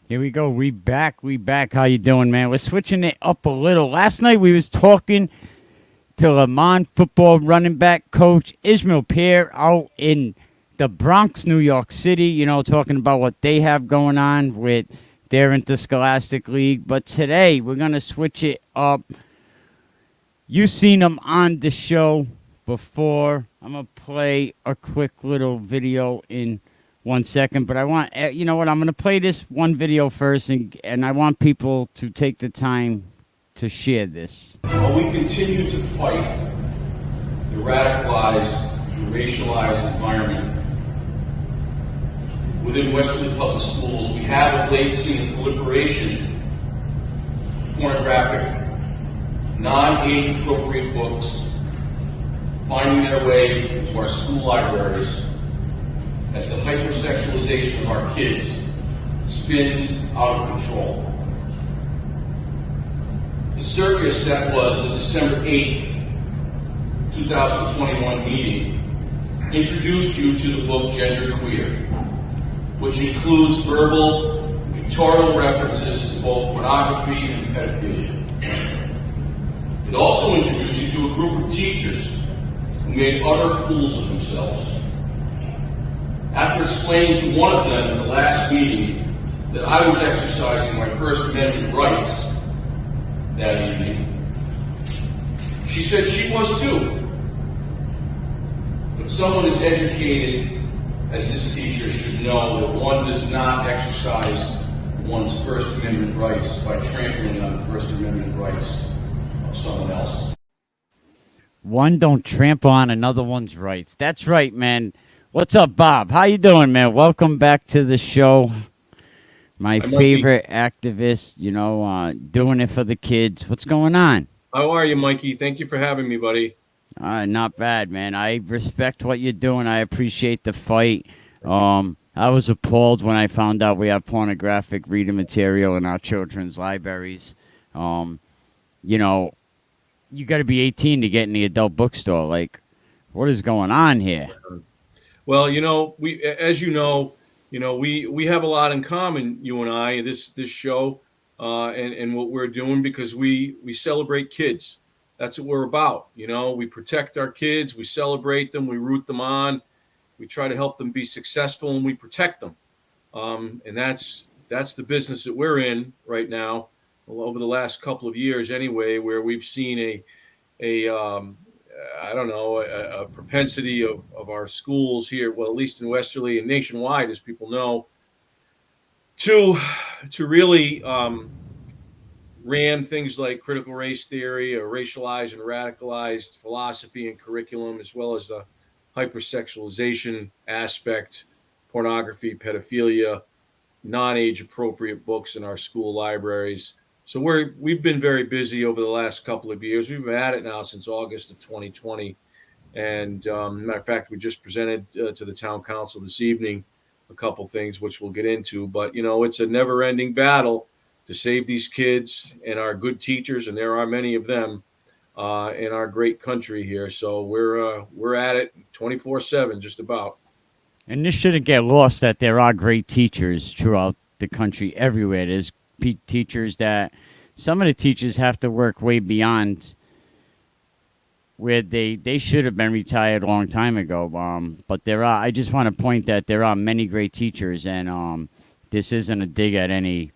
Here we go. We back. We back. How you doing, man? We're switching it up a little. Last night we was talking to Lamont football running back coach Ishmael Pierre out in the Bronx, New York City. You know, talking about what they have going on with their interscholastic league. But today we're gonna switch it up. You seen them on the show before. I'm gonna play a quick little video in 1 second, but I want you know what? I'm gonna play this one video first, and I want people to take the time to share this. While we continue to fight the radicalized, racialized environment within Westerly Public Schools, we have of late seen the proliferation of pornographic, non-age appropriate books finding their way into our school libraries as the hypersexualization of our kids spins out of control. The circus that was the December 8th, 2021 meeting introduced you to the book Gender Queer, which includes verbal, pictorial references to both pornography and pedophilia. It also introduced you to a group of teachers who made utter fools of themselves. After explaining to one of them in the last meeting that I was exercising my First Amendment rights that evening, she said she was too. But someone as educated as this teacher should know that one does not exercise one's First Amendment rights by trampling on the First Amendment rights of someone else. One don't trample on another one's rights. That's right, man. What's up, Bob? How you doing, man? Welcome back to the show. My favorite activist, you know, doing it for the kids. What's going on? How are you, Mikey? Thank you for having me, buddy. Not bad, man. I respect what you're doing. I appreciate the fight. I was appalled when I found out we have pornographic reading material in our children's libraries. You know, you got to be 18 to get in the adult bookstore. Like, what is going on here? Well, you know, we have a lot in common, you and I, this show, and what we're doing, because we celebrate kids. That's what we're about. You know, we protect our kids, we celebrate them, we root them on, we try to help them be successful, and we protect them. And that's the business that we're in right now. Well, over the last couple of years, anyway, where we've seen a propensity of our schools here, well, at least in Westerly and nationwide, as people know, to really ram things like critical race theory or racialized and radicalized philosophy and curriculum, as well as the hypersexualization aspect, pornography, pedophilia, non-age appropriate books in our school libraries. So we've been very busy over the last couple of years. We've been at it now since August of 2020. And matter of fact, we just presented to the town council this evening a couple things which we'll get into. But, you know, it's a never-ending battle to save these kids and our good teachers, and there are many of them in our great country here. So we're at it 24/7, just about. And this shouldn't get lost that there are great teachers throughout the country everywhere. There's teachers that some of the teachers have to work way beyond where they should have been retired a long time ago. But I just want to point that there are many great teachers, and this isn't a dig at any.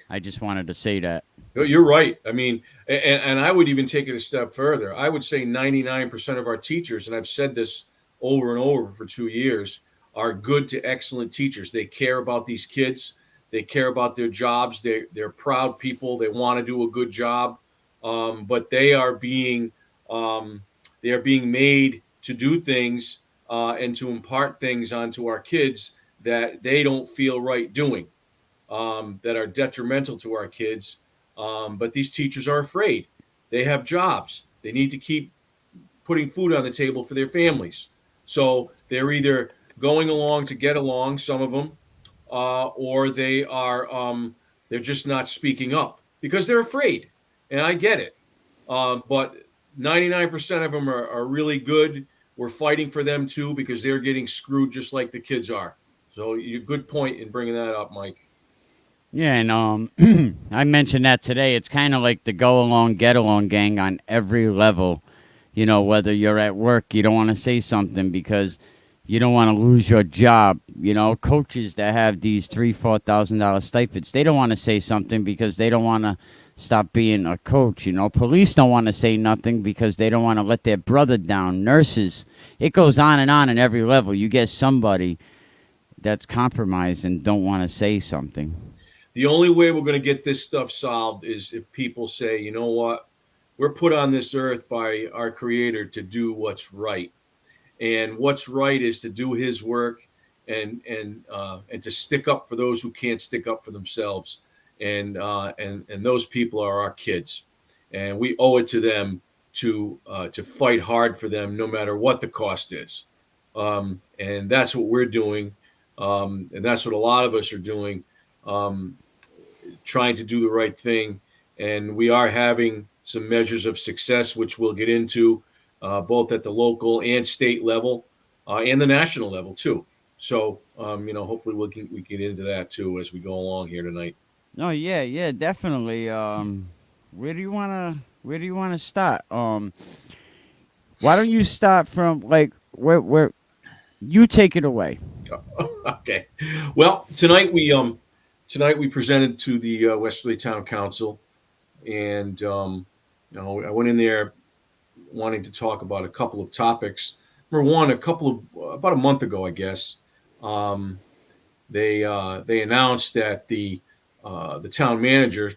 I just wanted to say that. You're right. I mean, and I would even take it a step further. I would say 99% of our teachers, and I've said this over and over for 2 years, are good to excellent teachers. They care about these kids. They care about their jobs. They're proud people. They want to do a good job, but they are being made to do things and to impart things onto our kids that they don't feel right doing, that are detrimental to our kids. But these teachers are afraid. They have jobs. They need to keep putting food on the table for their families. So they're either going along to get along, some of them, or they're just not speaking up because they're afraid. And I get it. But 99% of them are really good. We're fighting for them too, because they're getting screwed just like the kids are. So you good point in bringing that up, Mike. Yeah, and I mentioned that today. It's kind of like the go along, get along gang on every level. You know, whether you're at work, you don't want to say something because you don't want to lose your job. You know, coaches that have these $3,000-4,000 stipends, they don't want to say something because they don't want to stop being a coach. You know, police don't want to say nothing because they don't want to let their brother down. Nurses, it goes on in every level. You get somebody that's compromised and don't want to say something. The only way we're going to get this stuff solved is if people say, you know what, we're put on this earth by our Creator to do what's right, and what's right is to do His work and to stick up for those who can't stick up for themselves, and those people are our kids, and we owe it to them to fight hard for them, no matter what the cost is, and that's what we're doing, and that's what a lot of us are doing. Trying to do the right thing. And we are having some measures of success, which we'll get into both at the local and state level and the national level, too. So, hopefully we get into that, too, as we go along here tonight. No, yeah, definitely. Where do you wanna start? Why don't you start from like where you take it away? Okay. Well, tonight we presented to the Westerly Town Council, and I went in there wanting to talk about a couple of topics. Number one, about a month ago, I guess, um, they announced that the town manager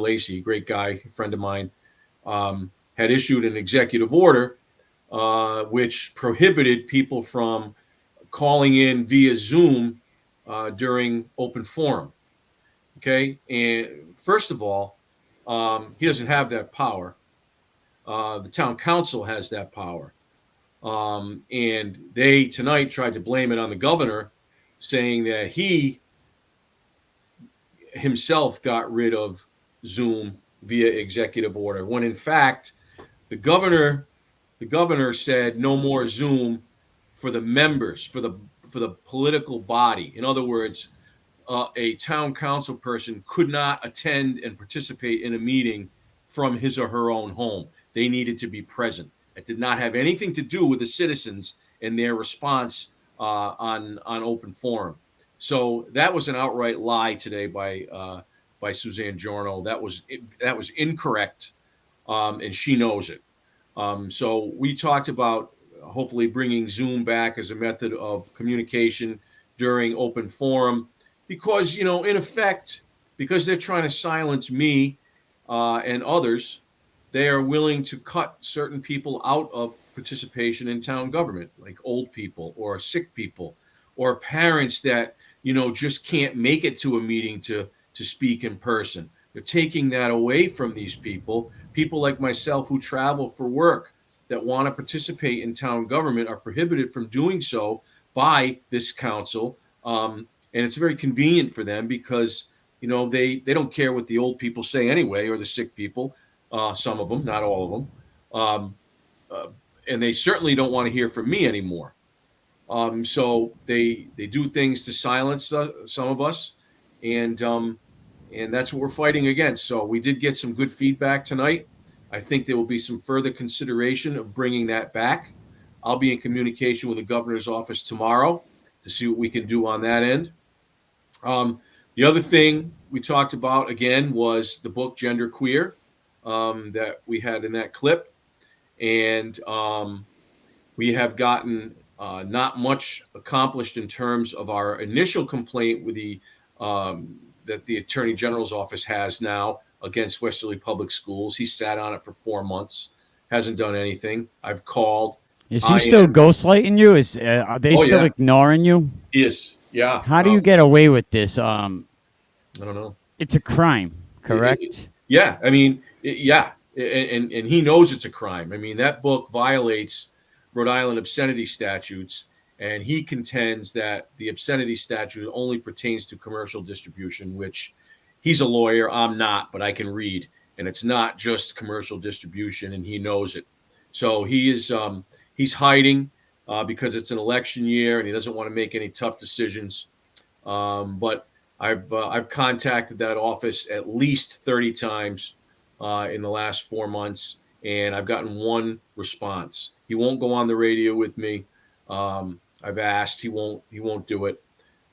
Lacey, great guy, friend of mine, had issued an executive order which prohibited people from calling in via Zoom during open forum. Okay, and first of all, he doesn't have that power. The town council has that power, and they tonight tried to blame it on the governor, saying that he himself got rid of Zoom via executive order. When in fact, the governor the governor said no more Zoom for the members, for the political body. In other words, a town council person could not attend and participate in a meeting from his or her own home. They needed to be present. It did not have anything to do with the citizens and their response on open forum. So that was an outright lie today by Suzanne Giorno. That was incorrect, and she knows it. So we talked about hopefully bringing Zoom back as a method of communication during open forum, because in effect, because they're trying to silence me and others, they are willing to cut certain people out of participation in town government, like old people or sick people or parents that just can't make it to a meeting to speak in person. They're taking that away from these people. People like myself who travel for work that want to participate in town government are prohibited from doing so by this council. And it's very convenient for them because they don't care what the old people say anyway, or the sick people. Some of them, not all of them, and they certainly don't want to hear from me anymore. So they do things to silence some of us, and that's what we're fighting against. So we did get some good feedback tonight. I think there will be some further consideration of bringing that back. I'll be in communication with the governor's office tomorrow to see what we can do on that end. The other thing we talked about again was the book Gender Queer that we had in that clip, and we have gotten not much accomplished in terms of our initial complaint with that the Attorney General's office has now against Westerly Public Schools. He sat on it for 4 months, hasn't done anything. I've called. Is he still ghostlighting you? Are they still ignoring you? He is. Yeah. How do you get away with this? I don't know. It's a crime, correct? Yeah. I mean, yeah. And he knows it's a crime. I mean, that book violates Rhode Island obscenity statutes, and he contends that the obscenity statute only pertains to commercial distribution, which he's a lawyer. I'm not, but I can read. And it's not just commercial distribution, and he knows it. So he's hiding because it's an election year, and he doesn't want to make any tough decisions. But I've contacted that office at least 30 times in the last 4 months, and I've gotten one response. He won't go on the radio with me. I've asked. He won't do it.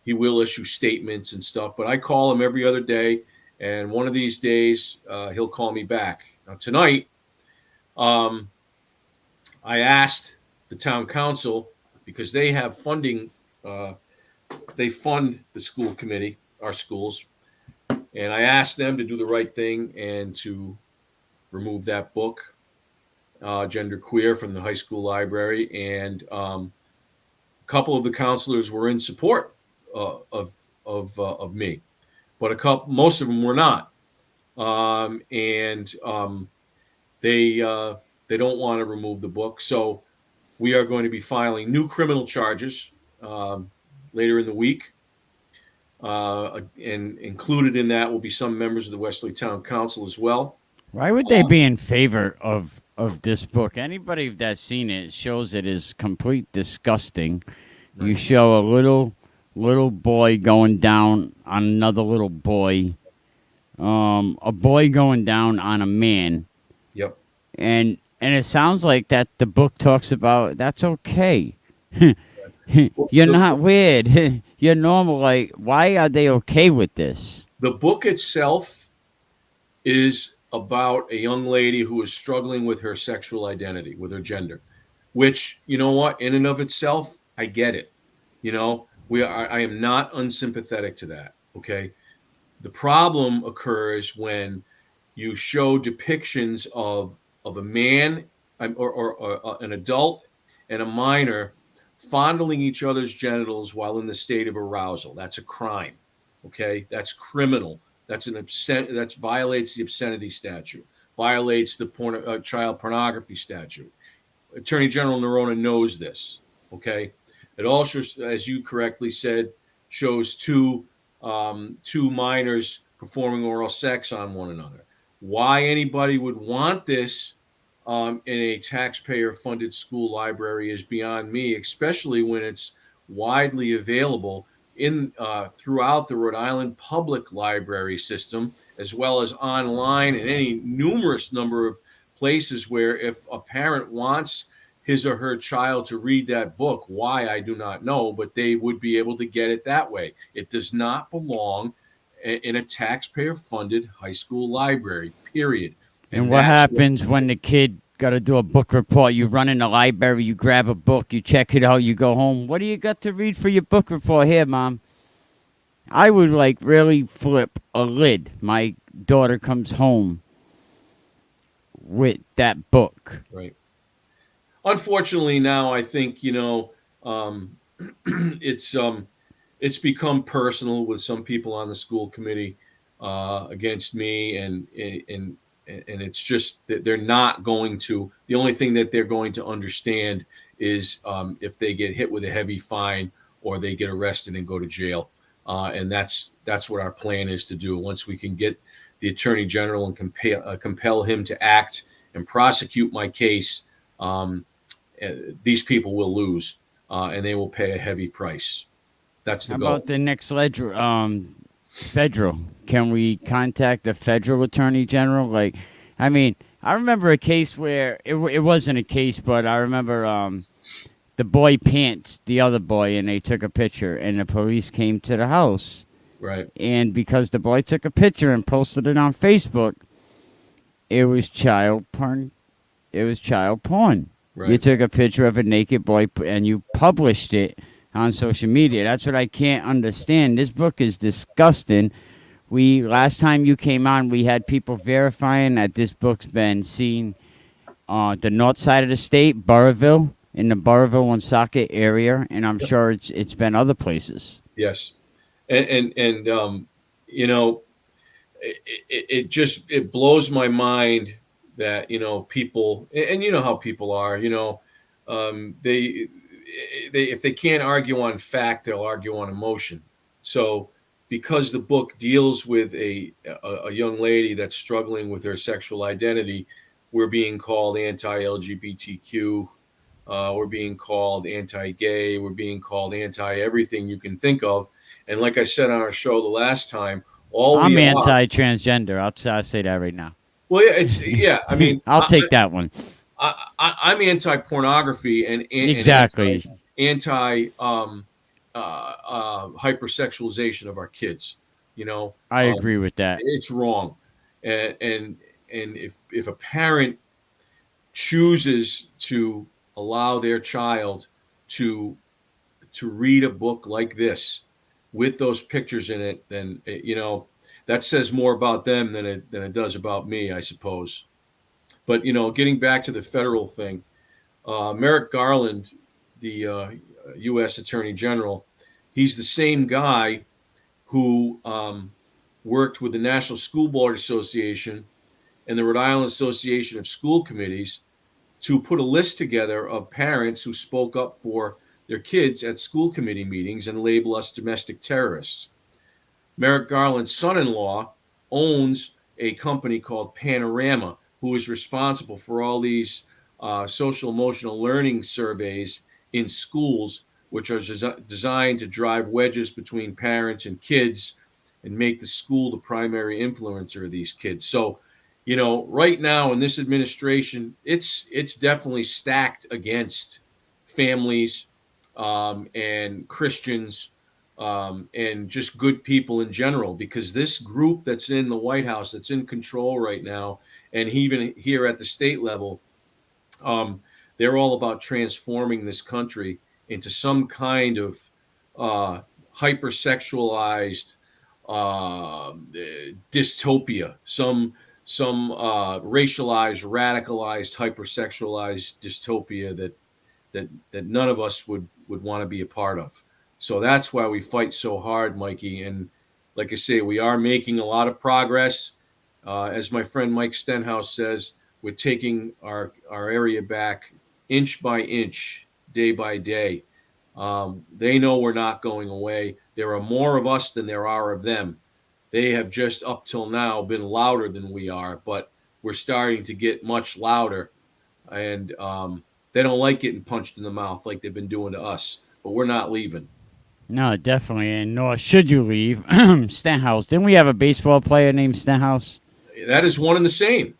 He will issue statements and stuff, but I call him every other day, and one of these days he'll call me back. Now tonight, I asked the town council, because they have funding. They fund the school committee, our schools, and I asked them to do the right thing and to remove that book, Gender Queer, from the high school library. And a couple of the counselors were in support of me, but most of them were not, and they don't want to remove the book. So we are going to be filing new criminal charges later in the week. And included in that will be some members of the Westerly Town Council as well. Why would they be in favor of this book? Anybody that's seen it shows it is complete disgusting. Right. You show a little boy going down on another little boy, a boy going down on a man. Yep. And it sounds like that the book talks about that's okay. You're not weird. You're normal. Like, why are they okay with this? The book itself is about a young lady who is struggling with her sexual identity, with her gender, which, you know what, in and of itself, I get it. You know, I am not unsympathetic to that. Okay. The problem occurs when you show depictions of a man or an adult and a minor fondling each other's genitals while in the state of arousal. That's a crime. Okay, that's criminal. That violates the obscenity statute, violates the child pornography statute. Attorney General Nerona knows this. Okay, it also, as you correctly said, shows two minors performing oral sex on one another. Why anybody would want this in a taxpayer-funded school library is beyond me, especially when it's widely available throughout the Rhode Island public library system, as well as online and any numerous number of places where if a parent wants his or her child to read that book, why, I do not know, but they would be able to get it that way. It does not belong in a taxpayer-funded high school library, period. And what happens when the kid got to do a book report? You run in the library, you grab a book, you check it out, you go home. What do you got to read for your book report? Here, Mom. I would really flip a lid. My daughter comes home with that book. Right. Unfortunately, now I think, it's become personal with some people on the school committee against me, and it's just that they're not going to. The only thing that they're going to understand is if they get hit with a heavy fine or they get arrested and go to jail, and that's what our plan is to do. Once we can get the Attorney General and compel him to act and prosecute my case, these people will lose, and they will pay a heavy price. That's the goal. How about the next federal? Can we contact the federal Attorney General? I remember a case where it wasn't a case, but I remember the boy pants the other boy, and they took a picture, and the police came to the house. Right. And because the boy took a picture and posted it on Facebook, it was child porn. It was child porn. Right. You took a picture of a naked boy and you published it on social media. That's what I can't understand. This book is disgusting. Last time you came on, we had people verifying that this book's been seen on the north side of the state, Burrillville, in the Burrillville-Woonsocket area, and I'm sure it's been other places. Yes, and it blows my mind that people, and you know how people are, they if they can't argue on fact, they'll argue on emotion. So because the book deals with a young lady that's struggling with her sexual identity, we're being called anti-LGBTQ, we're being called anti-gay, we're being called anti-everything you can think of. And like I said on our show the last time, all I'm we are, anti-transgender. I'll say that right now. well, yeah. I mean, I'll take that one. I'm anti-pornography and Exactly. anti hypersexualization of our kids. You know, I agree with that. it's wrong, and if a parent chooses to allow their child to read a book like this with those pictures in it, then that says more about them than it does about me, I suppose. But getting back to the federal thing, Merrick Garland, the U.S. Attorney General, he's the same guy who worked with the National School Board Association and the Rhode Island Association of School Committees to put a list together of parents who spoke up for their kids at school committee meetings and label us domestic terrorists. Merrick Garland's son-in-law owns a company called Panorama, who is responsible for all these social emotional learning surveys in schools, which are designed to drive wedges between parents and kids and make the school the primary influencer of these kids. So, right now in this administration, it's definitely stacked against families and Christians and just good people in general, because this group that's in the White House, that's in control right now, and even here at the state level, they're all about transforming this country into some kind of hypersexualized dystopia, some racialized, radicalized, hypersexualized dystopia that none of us would want to be a part of. So that's why we fight so hard, Mikey. And like I say, we are making a lot of progress. As my friend Mike Stenhouse says, we're taking our area back inch by inch, day by day. They know we're not going away. There are more of us than there are of them. They have just up till now been louder than we are, but we're starting to get much louder. And they don't like getting punched in the mouth like they've been doing to us, but we're not leaving. No, definitely, and nor should you leave. Stenhouse. Didn't we have a baseball player named Stenhouse? That is one and the same.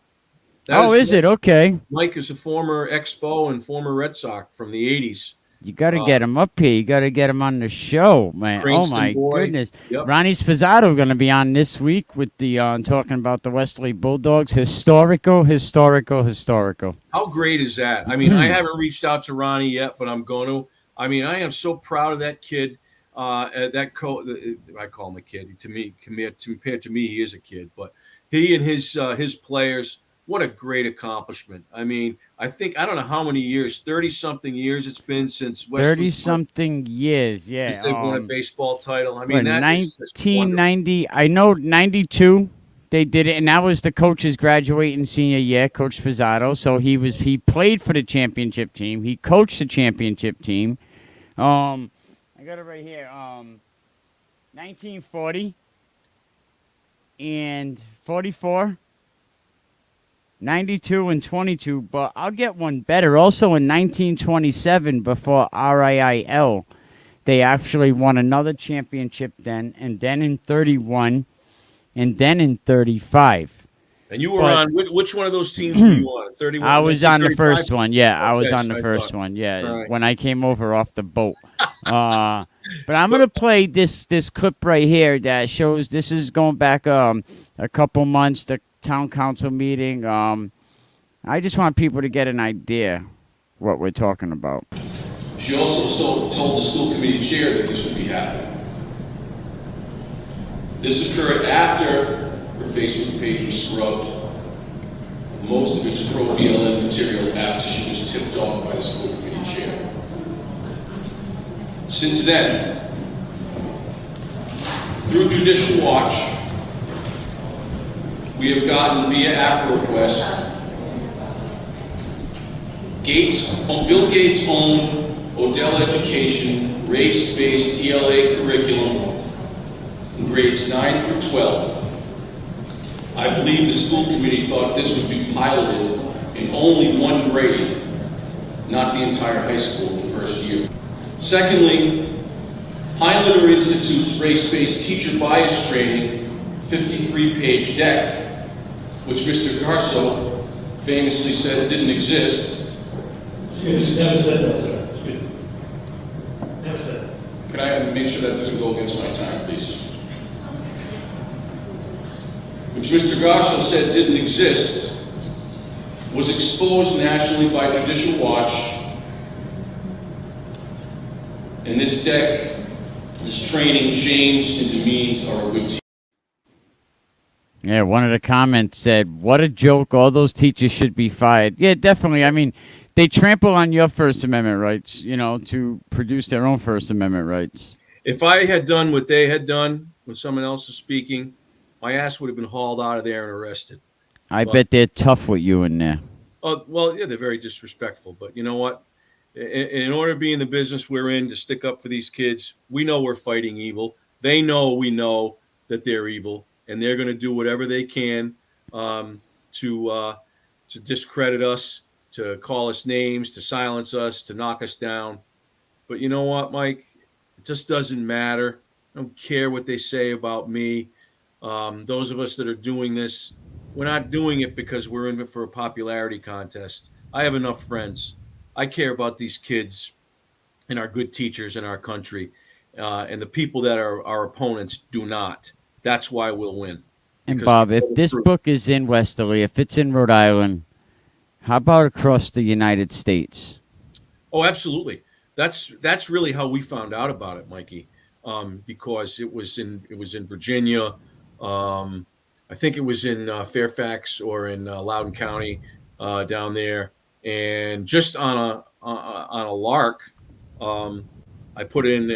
Is it? Okay. Mike is a former Expo and former Red Sox from the 80s. You got to get him up here. You got to get him on the show, man. Cranston oh, my boy. goodness. Yep. Ronnie Spazzato going to be on this week with the talking about the Westerly Bulldogs. Historical. How great is that? I mean, I haven't reached out to Ronnie yet, but I'm going to. I mean, I am so proud of that kid. I call him a kid. To me, compared to me, he is a kid. But he and his players, what a great accomplishment. I mean, I don't know how many years, 30-something years it's been since Westerly. 30-something years, yeah. Since they won a baseball title. I mean, that 1990, I know 92 they did it, and that was the coach's graduating senior year, Coach Spazzato. So he played for the championship team. He coached the championship team. I got it right here. 1940 and 44. 92 and 22, but I'll get one better. Also in 1927, before RIIL, they actually won another championship then, and then in 31, and then in 35. And you were on, which one of those teams were you on? 31? I was on the first one, yeah. Okay, I was on the first one, yeah, right. When I came over off the boat. But I'm going to play this clip right here that shows, this is going back a couple months, the town council meeting. I just want people to get an idea what we're talking about. She also told the school committee chair that this would be happening. This occurred after her Facebook page was scrubbed. Most of its pro-BLM material after she was tipped off by the school committee chair. Since then, through Judicial Watch, we have gotten via APRA request Bill Gates' own Odell Education race-based ELA curriculum in grades 9 through 12. I believe the school committee thought this would be piloted in only one grade, not the entire high school in the first year. Secondly, Heinleiter Institute's race-based teacher bias training 53-page deck, which Mr. Garso famously said didn't exist. Excuse me, never said that, sir. Excuse me. Never said that. Can I make sure that doesn't go against my time, please? Which Mr. Garso said didn't exist, was exposed nationally by Judicial Watch. And this deck, this training shames and demeans our good teachers. Yeah, one of the comments said, "What a joke! All those teachers should be fired." Yeah, definitely. I mean, they trample on your First Amendment rights, to produce their own First Amendment rights. If I had done what they had done when someone else is speaking, my ass would have been hauled out of there and arrested. I bet they're tough with you in there. Oh, well, yeah, they're very disrespectful. But you know what? In order to be in the business we're in, to stick up for these kids, we know we're fighting evil. They know we know that they're evil, and they're going to do whatever they can to discredit us, to call us names, to silence us, to knock us down. But you know what, Mike? It just doesn't matter. I don't care what they say about me. Those of us that are doing this, we're not doing it because we're in it for a popularity contest. I have enough friends. I care about these kids and our good teachers in our country. And the people that are our opponents do not. That's why we'll win. And Bob, if this book is in Westerly, if it's in Rhode Island, how about across the United States? Oh, absolutely. That's really how we found out about it, Mikey. Because it was in Virginia. I think it was in Fairfax or in Loudoun County down there. And just on a lark, I put in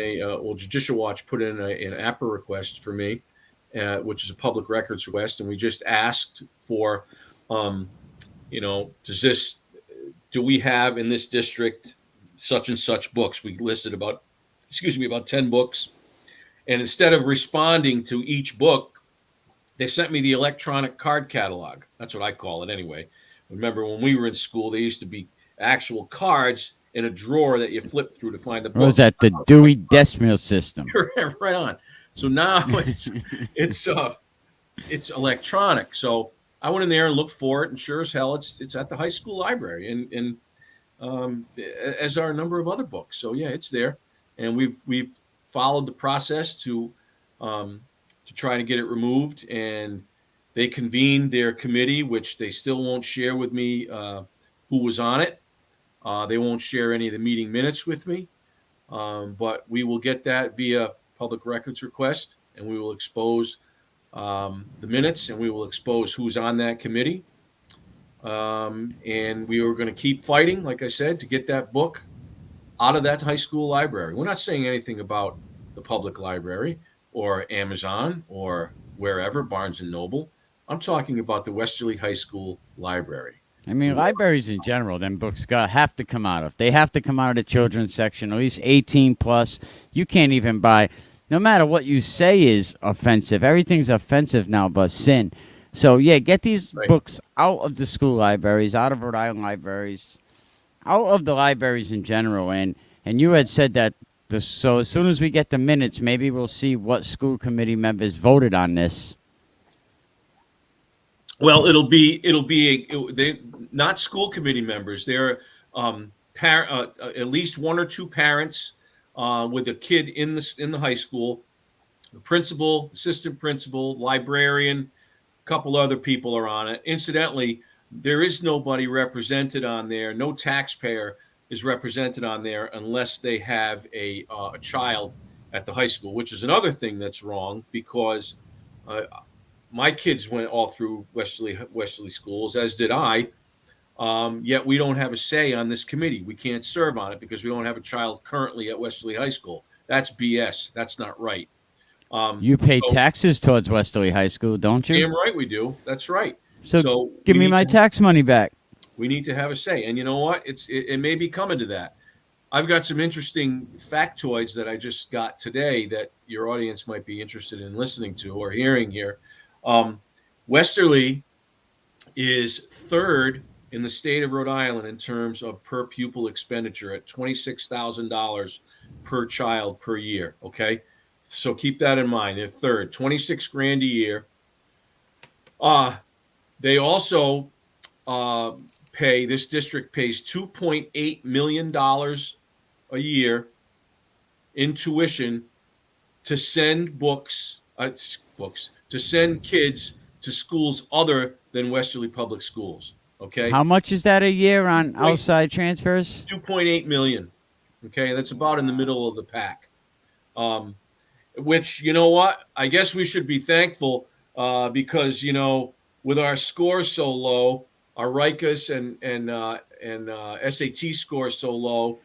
Judicial Watch put in an APRA request for me, which is a public records request, and we just asked for, do we have in this district such and such books? We listed about 10 books, and instead of responding to each book, they sent me the electronic card catalog. That's what I call it anyway. Remember when we were in school, there used to be actual cards in a drawer that you flip through to find the book. What was that, the Dewey Decimal System? Right on. So now it's electronic. So I went in there and looked for it, and sure as hell, it's at the high school library, and as are a number of other books. So yeah, it's there, and we've followed the process to try to get it removed, and they convened their committee, which they still won't share with me who was on it. They won't share any of the meeting minutes with me, but we will get that via public records request, and we will expose the minutes, and we will expose who's on that committee. And we are going to keep fighting, like I said, to get that book out of that high school library. We're not saying anything about the public library or Amazon or wherever, Barnes and Noble. I'm talking about the Westerly High School Library. I mean, libraries in general, them books have to come out of. They have to come out of the children's section, at least 18 plus. You can't even buy, no matter what you say is offensive. Everything's offensive now but sin. So, yeah, get these books out of the school libraries, out of Rhode Island libraries, out of the libraries in general. And you had said that, so as soon as we get the minutes, maybe we'll see what school committee members voted on this. Well, it'll be they not school committee members. They're at least one or two parents with a kid in the high school, the principal, assistant principal, librarian, a couple other people are on it. Incidentally, there is nobody represented on there. No taxpayer is represented on there unless they have a child at the high school, which is another thing that's wrong because my kids went all through Westerly Schools, as did I. Yet we don't have a say on this committee. We can't serve on it because we don't have a child currently at Westerly High School. That's BS. That's not right. You pay taxes towards Westerly High School, don't you? Damn right we do. That's right. So give me my tax money back. We need to have a say. And you know what? It may be coming to that. I've got some interesting factoids that I just got today that your audience might be interested in listening to or hearing here. Westerly is third in the state of Rhode Island in terms of per pupil expenditure at $26,000 per child per year. Okay. So keep that in mind. They're third, 26 grand a year. They also this district pays $2.8 million a year in tuition to send to send kids to schools other than Westerly Public Schools. Okay. How much is that a year on outside transfers? 2.8 million. Okay. That's about in the middle of the pack. Which, you know what? I guess we should be thankful because, with our scores so low, our RICAS and SAT scores so low,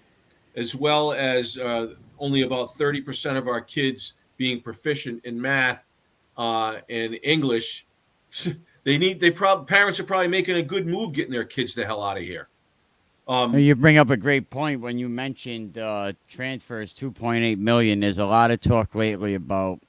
as well as only about 30% of our kids being proficient in math and English, parents are probably making a good move getting their kids the hell out of here. You bring up a great point when you mentioned transfers, 2.8 million. There's a lot of talk lately about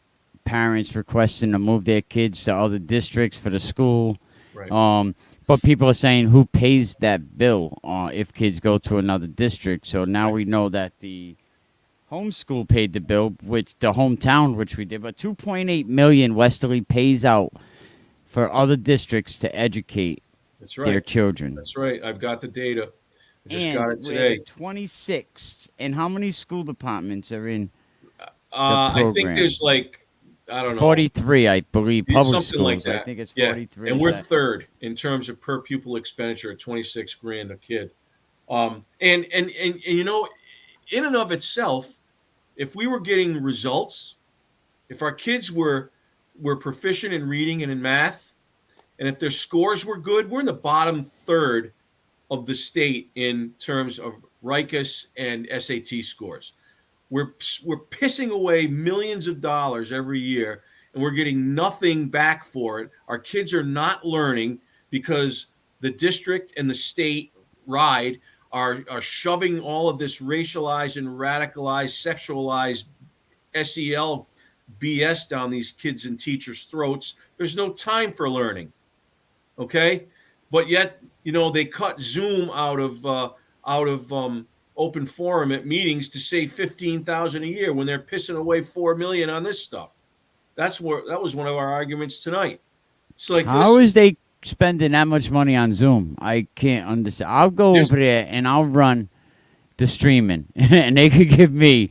parents requesting to move their kids to other districts for the school. Right. But people are saying who pays that bill if kids go to another district. So now we know that the homeschool paid the bill, which the hometown, which we did. But 2.8 million Westerly pays out for other districts to educate That's right. their children. That's right. I've got the data. I just And got it we're today. the 26th. And how many school departments are in I think program? there's I don't know. 43, I believe, public Something schools. like that. I think it's Yeah. 43. And we're third in terms of per pupil expenditure at 26 grand a kid. And in and of itself, if we were getting results, if our kids were proficient in reading and in math, and if their scores were good, we're in the bottom third of the state in terms of RICAS and SAT scores. We're pissing away millions of dollars every year, and we're getting nothing back for it. Our kids are not learning because the district and the state are shoving all of this racialized and radicalized, sexualized SEL BS down these kids and teachers' throats. There's no time for learning. Okay, but yet they cut Zoom out of open forum at meetings to save $15,000 a year when they're pissing away $4 million on this stuff. That was one of our arguments tonight. It's like, how is they spending that much money on Zoom? I can't understand. I'll go over there and I'll run the streaming, and they could give me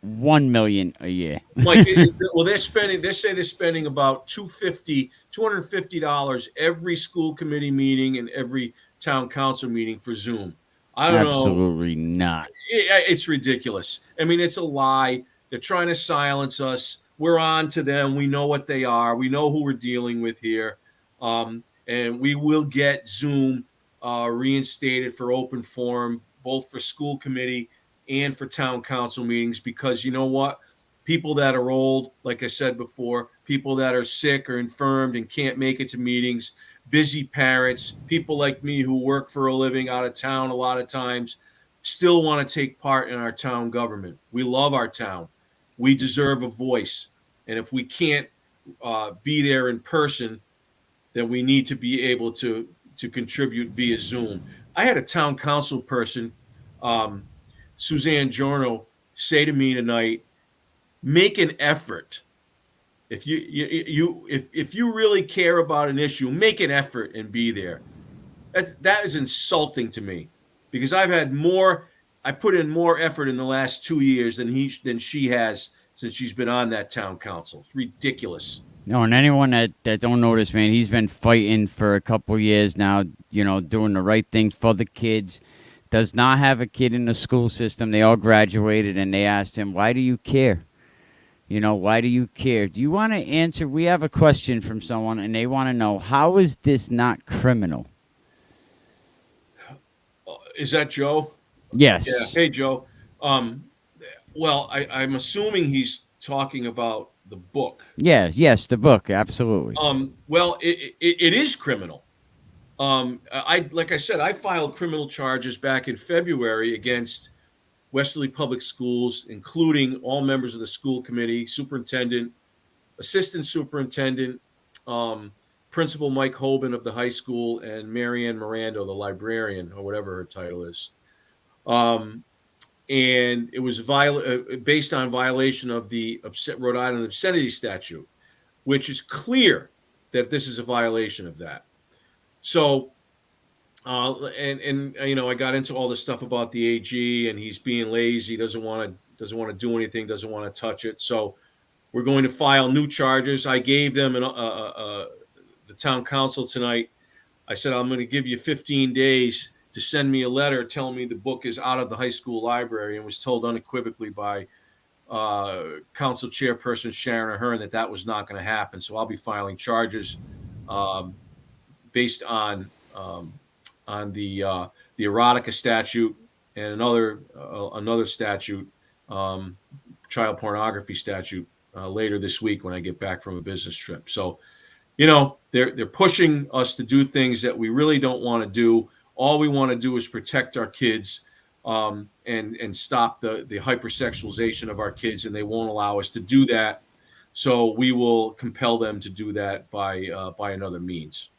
$1 million a year. Like, well, they say they're spending about $250 every school committee meeting and every town council meeting for Zoom. I don't know. Absolutely not. It's ridiculous. I mean, it's a lie. They're trying to silence us. We're on to them. We know what they are. We know who we're dealing with here. And we will get Zoom reinstated for open forum, both for school committee and for town council meetings, because you know what? People that are old, like I said before, people that are sick or infirmed and can't make it to meetings, busy parents, people like me who work for a living out of town a lot of times, still want to take part in our town government. We love our town. We deserve a voice. And if we can't be there in person, then we need to be able to contribute via Zoom. I had a town council person, Suzanne Giorno, say to me tonight, make an effort. If you really care about an issue, make an effort and be there. That is insulting to me, because I put in more effort in the last 2 years than she has since she's been on that town council. It's ridiculous. No, and anyone that don't know this, man, he's been fighting for a couple years now, doing the right things for the kids. Does not have a kid in the school system. They all graduated, and they asked him, why do you care? Why do you care? Do you want to answer? We have a question from someone, and they want to know, how is this not criminal? Is that Joe? Yes. Yeah. Hey, Joe. Well, I'm assuming he's talking about the book. Yeah. Yes, the book. Absolutely. Well, it is criminal. Like I said, I filed criminal charges back in February against Westerly Public Schools, including all members of the school committee, superintendent, assistant superintendent, Principal Mike Hoban of the high school and Marianne Miranda, the librarian, or whatever her title is. And it was based on violation of the Rhode Island obscenity statute, which is clear that this is a violation of that. So, and I got into all this stuff about the AG, and he's being lazy, doesn't want to do anything, doesn't want to touch it. So, we're going to file new charges. I gave them the town council tonight. I said, I'm going to give you 15 days to send me a letter telling me the book is out of the high school library, and was told unequivocally by council chairperson Sharon Ahern that was not going to happen. So I'll be filing charges based on the erotica statute and another statute, child pornography statute, later this week when I get back from a business trip. So, they're pushing us to do things that we really don't want to do. All we want to do is protect our kids and stop the hypersexualization of our kids, and they won't allow us to do that. So we will compel them to do that by another means.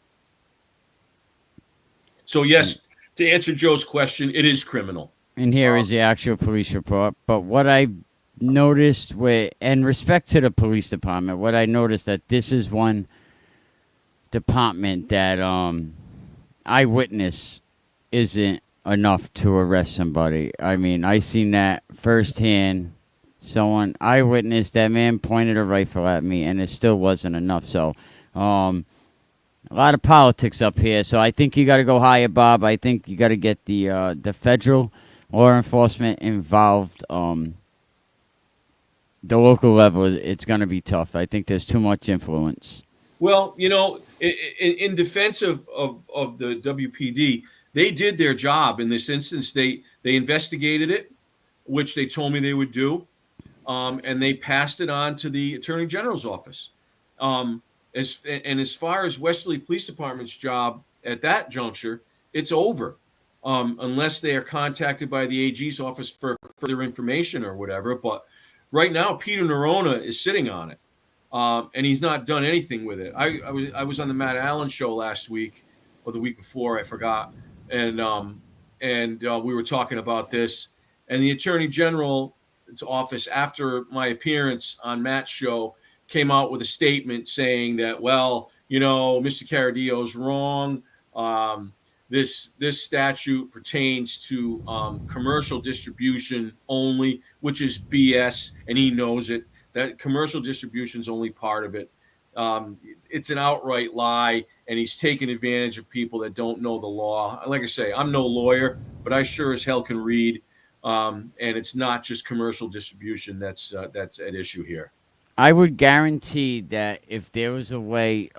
So yes, to answer Joe's question, it is criminal. And here is the actual police report. But what I noticed in respect to the police department, what I noticed that this is one department that eyewitness isn't enough to arrest somebody. I mean, I seen that firsthand. Someone eyewitness, that man pointed a rifle at me, and it still wasn't enough. So, a lot of politics up here. So I think you got to go higher, Bob. I think you got to get the federal law enforcement involved. The local level, it's going to be tough. I think there's too much influence. Well, in defense of the WPD, they did their job in this instance. They investigated it, which they told me they would do, and they passed it on to the Attorney General's office. As far as Westerly Police Department's job at that juncture, it's over, unless they are contacted by the AG's office for further information or whatever. But right now, Peter Nerona is sitting on it, and he's not done anything with it. I was on the Matt Allen show last week or the week before, I forgot. And we were talking about this, and the Attorney General's office, after my appearance on Matt's show, came out with a statement saying that, well, Mr. Chiaradio's wrong. This statute pertains to commercial distribution only, which is BS, and he knows it. That commercial distribution is only part of it. It's an outright lie, and he's taking advantage of people that don't know the law. Like I say, I'm no lawyer, but I sure as hell can read, and it's not just commercial distribution that's at issue here. I would guarantee that if there was a way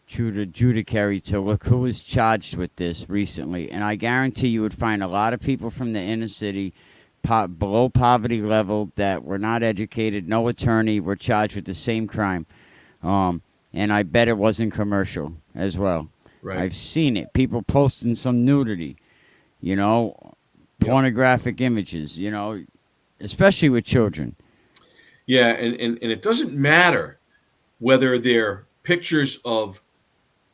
judiciary to look who was charged with this recently, and I guarantee you would find a lot of people from the inner city below poverty level that were not educated, no attorney, were charged with the same crime. And I bet it wasn't commercial as well. Right. I've seen it. People posting some nudity, pornographic images, especially with children. Yeah, and it doesn't matter whether they're pictures of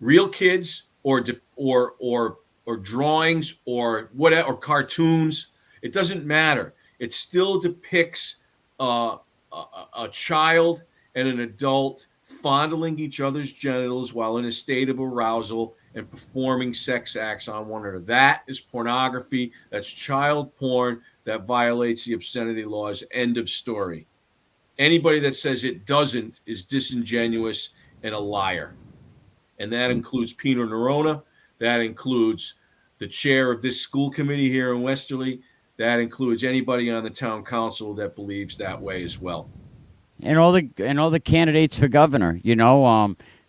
real kids or drawings or whatever, or cartoons. It doesn't matter. It still depicts a child and an adult fondling each other's genitals while in a state of arousal and performing sex acts on one another. That is pornography. That's child porn. That violates the obscenity laws. End of story. Anybody that says it doesn't is disingenuous and a liar. And that includes Peter Nerona. That includes the chair of this school committee here in Westerly. That includes anybody on the town council that believes that way as well. And all the candidates for governor,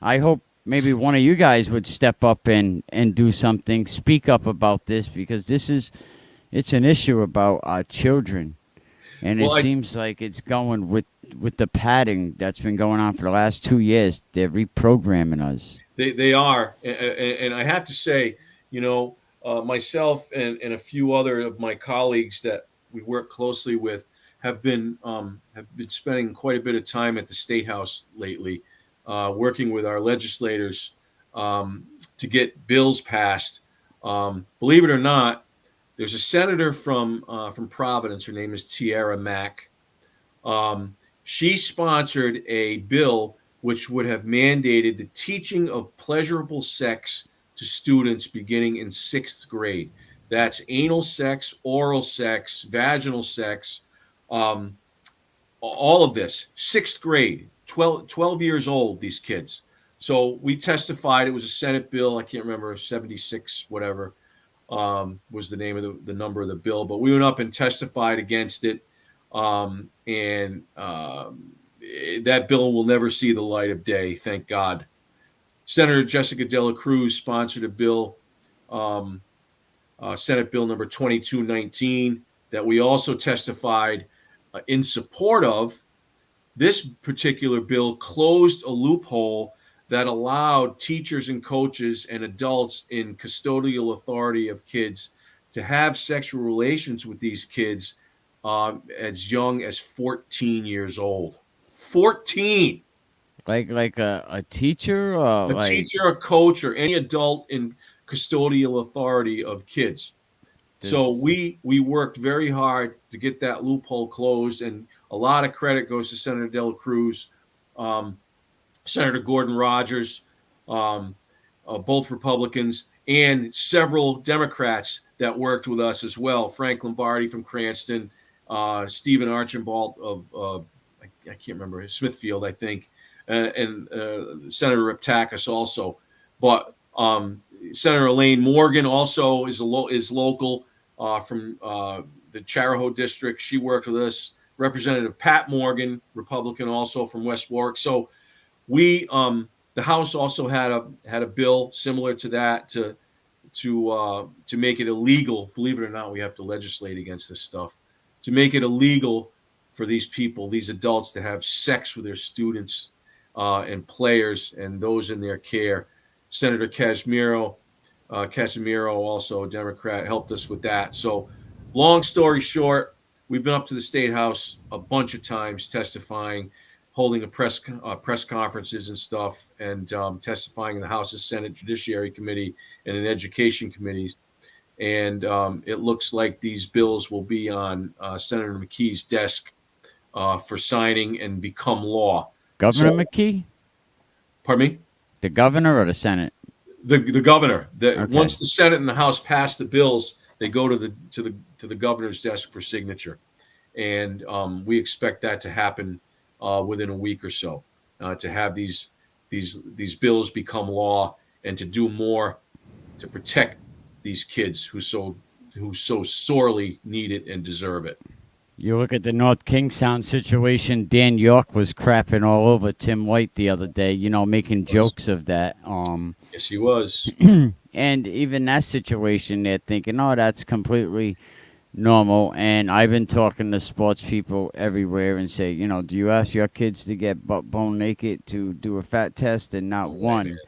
I hope maybe one of you guys would step up and do something, speak up about this, because it's an issue about our children. And it seems like it's going with the padding that's been going on for the last 2 years. They're reprogramming us. They are. And I have to say, myself and a few other of my colleagues that we work closely with have been spending quite a bit of time at the State House lately, working with our legislators to get bills passed. Believe it or not, there's a senator from Providence. Her name is Tiara Mack. She sponsored a bill which would have mandated the teaching of pleasurable sex to students beginning in 6th grade. That's anal sex, oral sex, vaginal sex, all of this. 6th grade, 12 years old, these kids. So we testified. It was a Senate bill. I can't remember, 76, whatever was the name of the number of the bill. But we went up and testified against it. That bill will never see the light of day, thank God. Senator Jessica De La Cruz sponsored a bill, Senate Bill number 2219, that we also testified in support of. This particular bill closed a loophole that allowed teachers and coaches and adults in custodial authority of kids to have sexual relations with these kids as young as 14 years old. 14. Like a teacher, A teacher, a coach, or any adult in custodial authority of kids. So we worked very hard to get that loophole closed, and a lot of credit goes to Senator De La Cruz, Senator Gordon Rogers, both Republicans, and several Democrats that worked with us as well. Frank Lombardi from Cranston, Stephen Archambault of I can't remember, Smithfield, I think, and Senator Reptakis also. But Senator Elaine Morgan also is local from the Charahoe district. She worked with us. Representative Pat Morgan, Republican, also from West Warwick. So we, the House also had a bill similar to that to make it illegal. Believe it or not, we have to legislate against this stuff to make it illegal for these people, these adults, to have sex with their students and players and those in their care. Senator Casimiro, also a Democrat, helped us with that. So, long story short, we've been up to the State House a bunch of times testifying, holding a press conferences and stuff, and testifying in the House and Senate Judiciary Committee and in Education Committees. And it looks like these bills will be on Senator McKee's desk for signing and become law. Governor McKee? Pardon me? The governor or the Senate? The governor. Okay. Once the Senate and the House pass the bills, they go to the governor's desk for signature, and we expect that to happen within a week or so. To have these bills become law and to do more to protect these kids who so sorely need it and deserve it. You look at the North Kingstown situation. Dan York was crapping all over Tim White the other day, making jokes of that. Yes, he was. And even that situation, they're thinking, oh, that's completely normal. And I've been talking to sports people everywhere and say, do you ask your kids to get butt bone naked to do a fat test? And not one.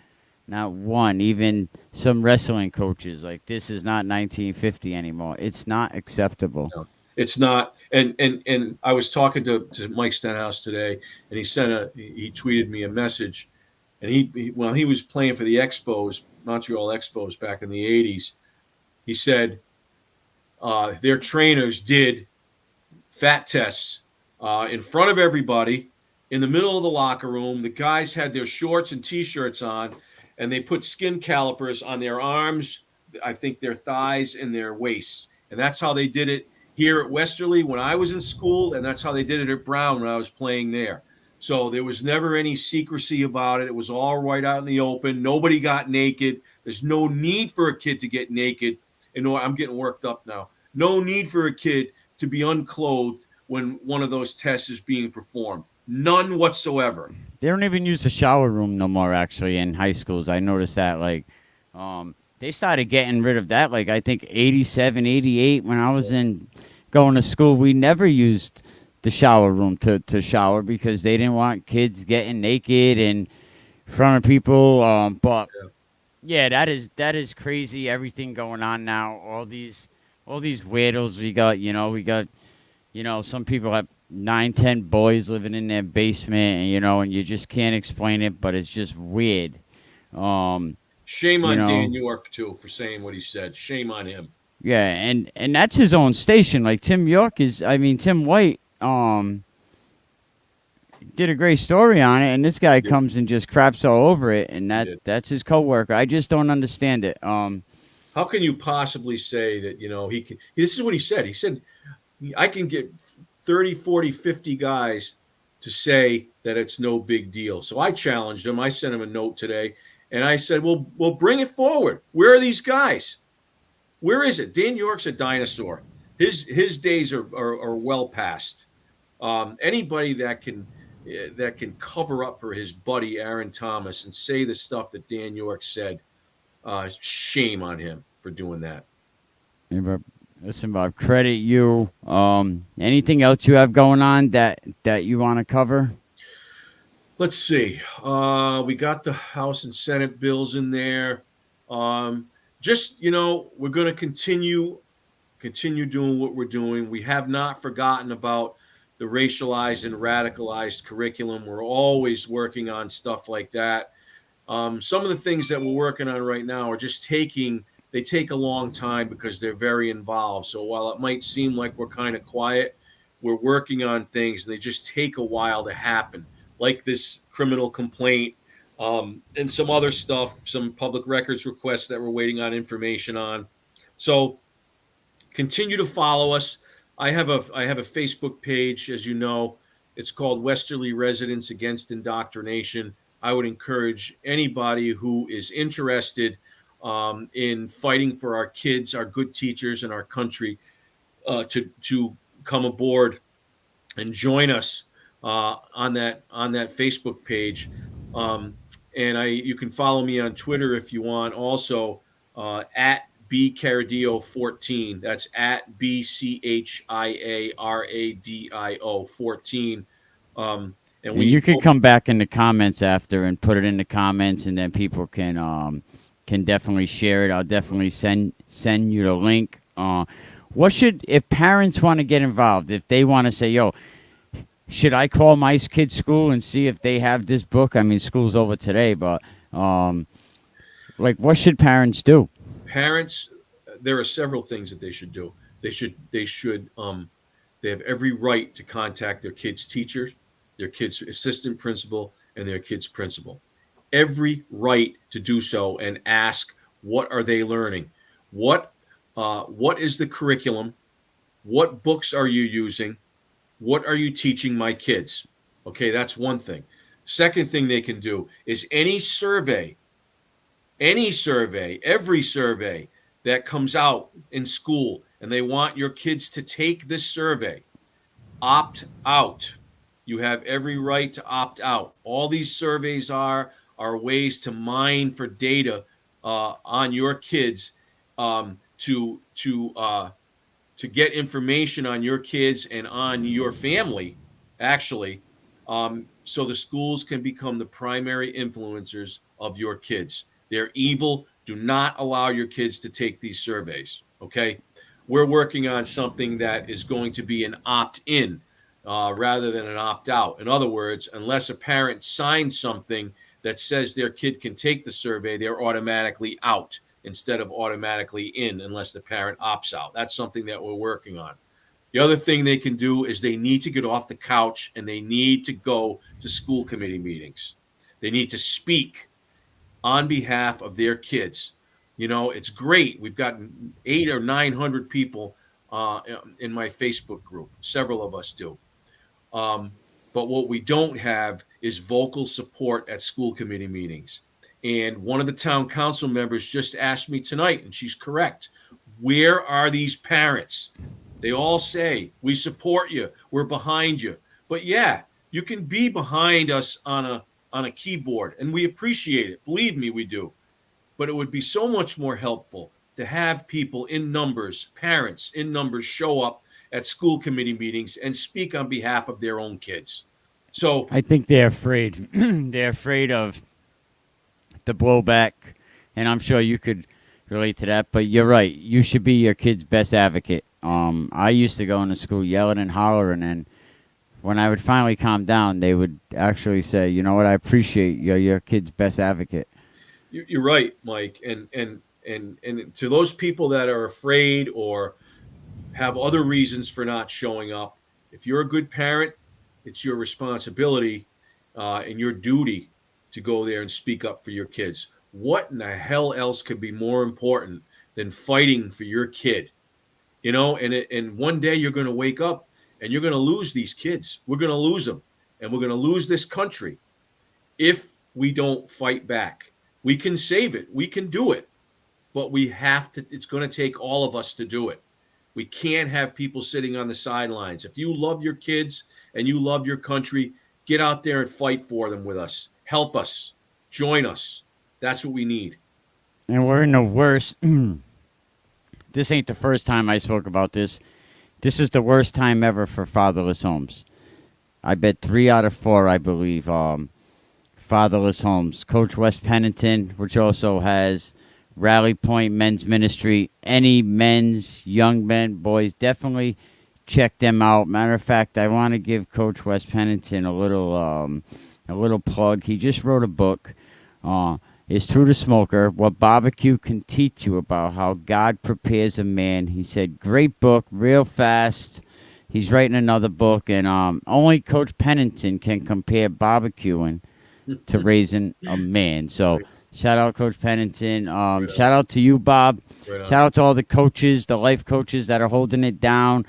Even some wrestling coaches, like, this is not 1950 anymore. It's not acceptable. No, it's not. And I was talking to Mike Stenhouse today, and he tweeted me a message, and he when he was playing for the Expos, Montreal Expos back in the 80s, he said their trainers did fat tests in front of everybody in the middle of the locker room. The guys had their shorts and T-shirts on, and they put skin calipers on their arms, I think their thighs and their waists, and that's how they did it here at Westerly when I was in school, and that's how they did it at Brown when I was playing there. So there was never any secrecy about it. It was all right out in the open. Nobody got naked. There's no need for a kid to get naked. And I'm getting worked up now. No need for a kid to be unclothed when one of those tests is being performed. None whatsoever. They don't even use the shower room no more, actually, in high schools. I noticed that, they started getting rid of that, I think 87, 88, when I was going to school. We never used the shower room to shower because they didn't want kids getting naked in front of people. But yeah, that is crazy. Everything going on now. All these weirdos we got. Some people have 9, 10 boys living in their basement, and, and you just can't explain it, but it's just weird. Shame You on know. Dan York too for saying what he said. Shame on him. Yeah, and that's his own station. Like Tim White, did a great story on it, and this guy comes and just craps all over it, and that's his coworker. I just don't understand it. How can you possibly say that, he can? This is what he said. He said, I can get 30, 40, 50 guys to say that it's no big deal. So I challenged him. I sent him a note today, and I said, well, bring it forward. Where are these guys? Where is it? Dan York's a dinosaur. His days are well past. Anybody that can cover up for his buddy Aaron Thomas and say the stuff that Dan York said, shame on him for doing that. Listen, Bob, credit you. Anything else you have going on that you want to cover? Let's see. We got the House and Senate bills in there. Just, we're going to continue doing what we're doing. We have not forgotten about the racialized and radicalized curriculum. We're always working on stuff like that. Some of the things that we're working on right now are just they take a long time because they're very involved. So while it might seem like we're kind of quiet, we're working on things and they just take a while to happen, like this criminal complaint, and some other stuff, some public records requests that we're waiting on information on. So continue to follow us. I have a Facebook page, as you know. It's called Westerly Residents Against Indoctrination. I would encourage anybody who is interested in fighting for our kids, our good teachers, and our country to come aboard and join us on that Facebook page. And you can follow me on Twitter if you want. Also at Chiaradio 14. That's at BCHIARADIO 14. And you can come back in the comments after and put it in the comments, and then people can definitely share it. I'll definitely send you the link. If parents want to get involved, if they want to say, yo, should I call my kid's school and see if they have this book? I mean, school's over today, but what should parents do? Parents, there are several things that they should do. They have every right to contact their kid's teachers, their kid's assistant principal, and their kid's principal. Every right to do so and ask, what are they learning? What is the curriculum? What books are you using? What are you teaching my kids? Okay, that's one thing. Second thing they can do is every survey that comes out in school and they want your kids to take this survey, opt out. You have every right to opt out. All these surveys are ways to mine for data on your kids to get information on your kids and on your family, actually, so the schools can become the primary influencers of your kids. They're evil. Do not allow your kids to take these surveys, okay? We're working on something that is going to be an opt-in rather than an opt-out. In other words, unless a parent signs something that says their kid can take the survey, they're automatically out instead of automatically in unless the parent opts out. That's something that we're working on. The other thing they can do is they need to get off the couch and they need to go to school committee meetings. They need to speak on behalf of their kids. It's great. We've got 800 or 900 people in my Facebook group. Several of us do. But what we don't have is vocal support at school committee meetings. And one of the town council members just asked me tonight, and she's correct, where are these parents? They all say, we support you, we're behind you. But yeah, you can be behind us on a keyboard, and we appreciate it. Believe me, we do. But it would be so much more helpful to have people in numbers, parents in numbers, show up at school committee meetings and speak on behalf of their own kids. So I think they're afraid. They're afraid of the blowback, and I'm sure you could relate to that. But you're right. You should be your kid's best advocate. I used to go into school yelling and hollering, and when I would finally calm down, they would actually say, "You know what? I appreciate you're your kid's best advocate." You're right, Mike. And to those people that are afraid or have other reasons for not showing up, if you're a good parent, it's your responsibility and your duty to go there and speak up for your kids. What in the hell else could be more important than fighting for your kid? You know, and one day you're going to wake up and you're going to lose these kids. We're going to lose them, and we're going to lose this country if we don't fight back. We can save it. We can do it, but we have to. It's going to take all of us to do it. We can't have people sitting on the sidelines. If you love your kids and you love your country, get out there and fight for them with us. Help us. Join us. That's what we need. And we're in the worst. This ain't the first time I spoke about this. This is the worst time ever for fatherless homes. I bet 3 out of 4, I believe, fatherless homes. Coach Wes Pennington, which also has Rally Point Men's Ministry. Any men's, young men, boys, definitely check them out. Matter of fact, I want to give Coach Wes Pennington a little plug. He just wrote a book. It's Through the Smoker, What Barbecue Can Teach You About How God Prepares a Man. He said, great book, real fast. He's writing another book, and only Coach Pennington can compare barbecuing to raising a man. So shout out Coach Pennington. Shout out to you, Bob. Shout out to all the coaches, the life coaches that are holding it down.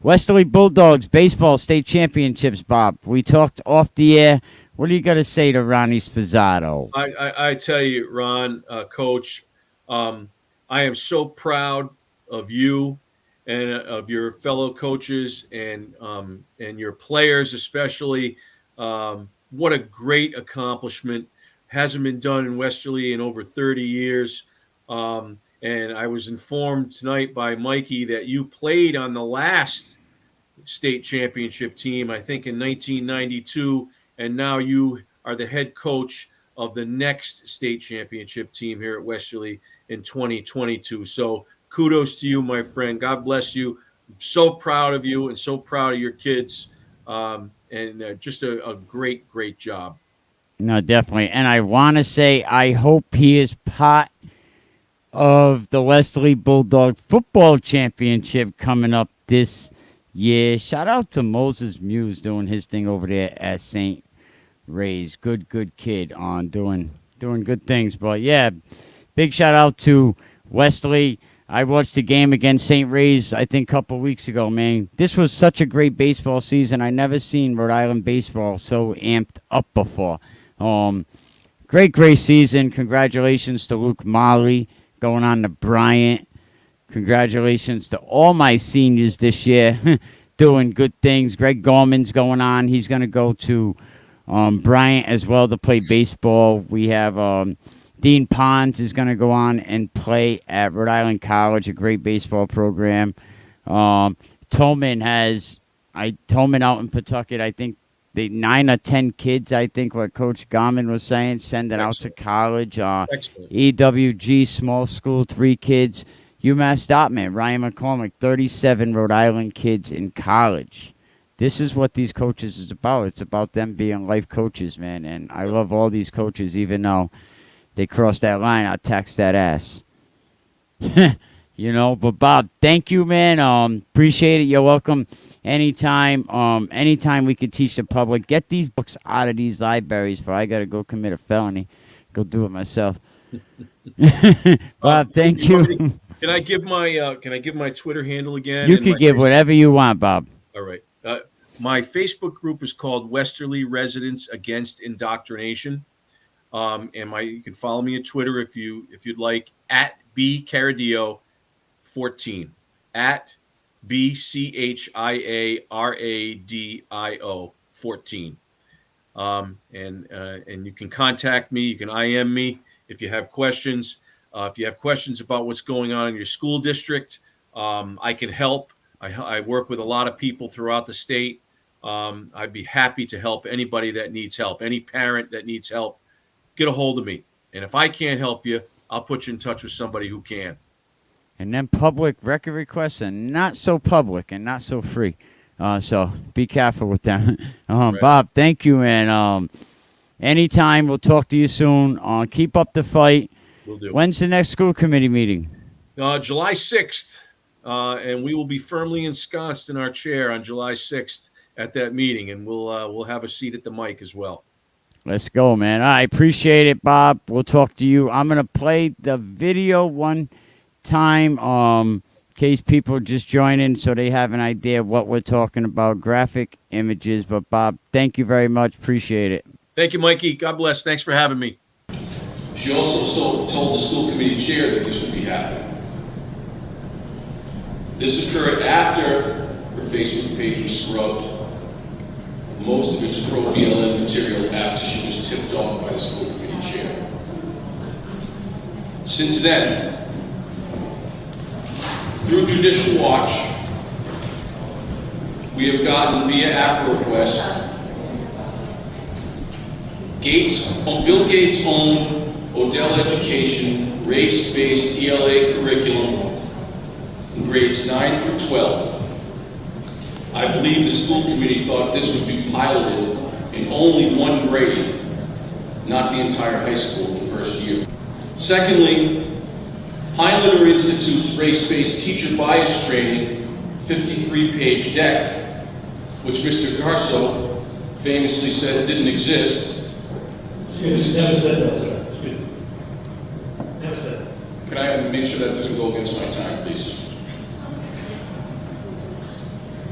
Westerly Bulldogs baseball state championships, Bob. We talked off the air. What do you got to say to Ronnie Spizzato? I tell you, Ron, Coach, I am so proud of you and of your fellow coaches and your players, especially. What a great accomplishment. Hasn't been done in Westerly in over 30 years. And I was informed tonight by Mikey that you played on the last state championship team, I think in 1992, and now you are the head coach of the next state championship team here at Westerly in 2022. So kudos to you, my friend. God bless you. I'm so proud of you and so proud of your kids. And just a great, great job. No, definitely. And I want to say I hope he is part of the Westerly Bulldog Football Championship coming up this year. Shout out to Moses Muse doing his thing over there at St. Ray's. Good kid on doing good things. But, yeah, big shout out to Westerly. I watched the game against St. Ray's, I think, a couple weeks ago, man. This was such a great baseball season. I never seen Rhode Island baseball so amped up before. Great season. Congratulations to Luke Molly going on to Bryant. Congratulations to all my seniors this year doing good things. Greg Gorman's going on. He's going to go to Bryant as well to play baseball. We have Dean Pons is going to go on and play at Rhode Island College, a great baseball program. Tolman out in Pawtucket, I think, the 9 or 10 kids, I think what Coach Gorman was saying, send it out to college. EWG, small school, 3 kids. UMass Dartmouth, Ryan McCormick, 37 Rhode Island kids in college. This is what these coaches is about. It's about them being life coaches, man. And I love all these coaches, even though they cross that line, I'll tax that ass. But Bob, thank you, man. Appreciate it. You're welcome. Anytime we could teach the public. Get these books out of these libraries before I got to go commit a felony. Go do it myself. Bob, thank you. Can I give my Twitter handle again? You can give whatever you want, Bob. All right. My Facebook group is called Westerly Residents Against Indoctrination. You can follow me on Twitter if you'd like, at bCharadio 14, at BCHIARADIO 14. And you can contact me. You can IM me if you have questions. If you have questions about what's going on in your school district, I can help. I work with a lot of people throughout the state. I'd be happy to help anybody that needs help. Any parent that needs help, get a hold of me. And if I can't help you, I'll put you in touch with somebody who can. And then public record requests are not so public and not so free. So be careful with them. Right. Bob, thank you, and anytime, we'll talk to you soon. Keep up the fight. Will do. When's the next school committee meeting? July 6th, and we will be firmly ensconced in our chair on July 6th at that meeting, and we'll have a seat at the mic as well. Let's go, man. I appreciate it, Bob. We'll talk to you. I'm going to play the video one time in case people just join in so they have an idea of what we're talking about, graphic images. But, Bob, thank you very much. Appreciate it. Thank you, Mikey. God bless. Thanks for having me. She also told the school committee chair that this would be happening. This occurred after her Facebook page was scrubbed. Most of its pro-BLM material after she was tipped off by the school committee chair. Since then, through Judicial Watch, we have gotten via APRA request, Bill Gates' own Odell Education race-based ELA curriculum in grades 9 through 12. I believe the school committee thought this would be piloted in only one grade, not the entire high school in the first year. Secondly, Heinleiter Institute's race-based teacher bias training 53-page deck, which Mr. Garso famously said didn't exist. Excuse me, never said that, sir. Excuse me. Never said that. Can I make sure that doesn't go against my time, please?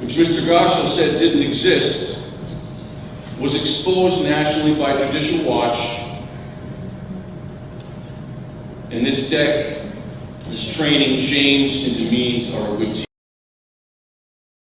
Which Mr. Garso said didn't exist, was exposed nationally by Judicial Watch, and this deck, this training shames and demeans our good team.